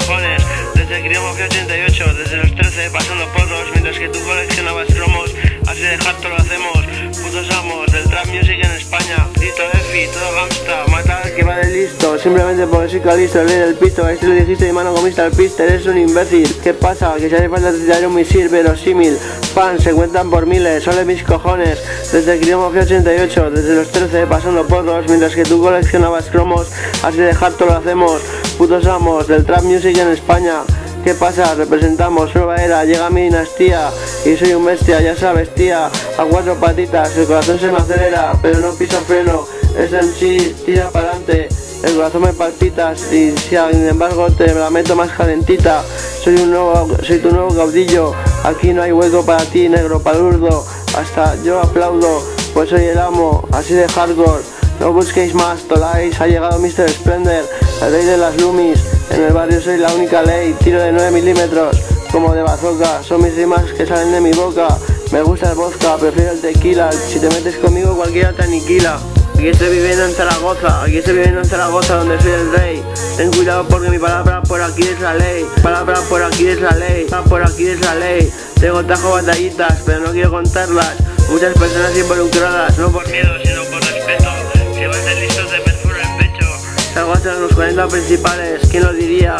cojones. Desde crío fui 88, desde los 13 pasando porros, mientras que tú coleccionabas cromos. Así de harto lo hacemos, putos amos del trap music en España. Tito Efi, todo gangsta, mata al que va de listo, simplemente porque soy calisto, el rey del pito. A este le dijiste y mano comiste al piste, eres un imbécil. ¿Qué pasa? Que si hace falta te tiraré un misil verosímil. Fans se cuentan por miles, son de mis cojones. Desde crío fui 88, desde los 13 pasando porros, mientras que tú coleccionabas cromos. Así de harto lo hacemos, putos amos del trap music en España. ¿Qué pasa? Representamos nueva era, llega mi dinastía y soy un bestia, ya sabes tía, a cuatro patitas, el corazón se me acelera, pero no piso freno, es MC, tira para adelante, el corazón me palpitas y sin embargo te la meto más calentita, soy tu nuevo caudillo, aquí no hay hueco para ti, negro palurdo, hasta yo aplaudo, pues soy el amo, así de hardcore. No busquéis más, toláis, ha llegado Mr. Splendor, el rey de las Lumis. En el barrio soy la única ley, tiro de 9 milímetros, como de bazooka. Son mis rimas que salen de mi boca. Me gusta el vodka, prefiero el tequila. Si te metes conmigo cualquiera te aniquila. Aquí estoy viviendo en Zaragoza, donde soy el rey. Ten cuidado porque mi palabra por aquí es la ley. Palabra por aquí es la ley, por aquí es la ley. Tengo tajo batallitas, pero no quiero contarlas. Muchas personas involucradas, no por miedo, sino por respeto. Si vas de listos te perfuro el pecho. Salgo hasta los 40 principales, ¿quién lo diría?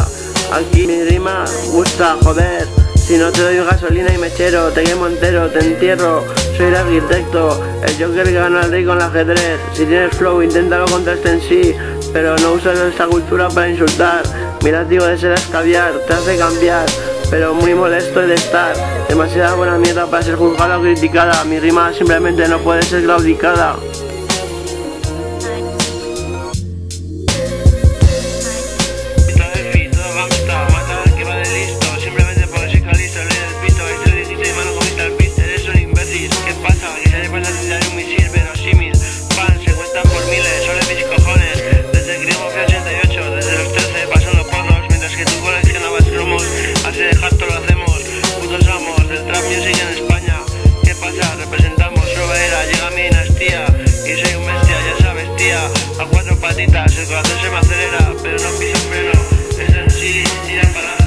Aquí mi rima gusta, joder. Si no te doy gasolina y mechero, te quemo entero, te entierro. Soy el arquitecto, el Joker que gana al rey con el ajedrez. Si tienes flow, inténtalo contra este en sí, pero no uses esta cultura para insultar. Mi látigo de seda es caviar, te hace cambiar, pero muy molesto he de estar. Demasiada buena mierda para ser juzgada o criticada. Mi rima simplemente no puede ser claudicada. Así de harto lo hacemos, putos amos del trap music en España. ¿Qué pasa? Representamos nueva era, llega mi dinastía y soy un bestia, ya sabes tía, a cuatro patitas, el corazón se me acelera, pero no piso freno, es en sí, tira para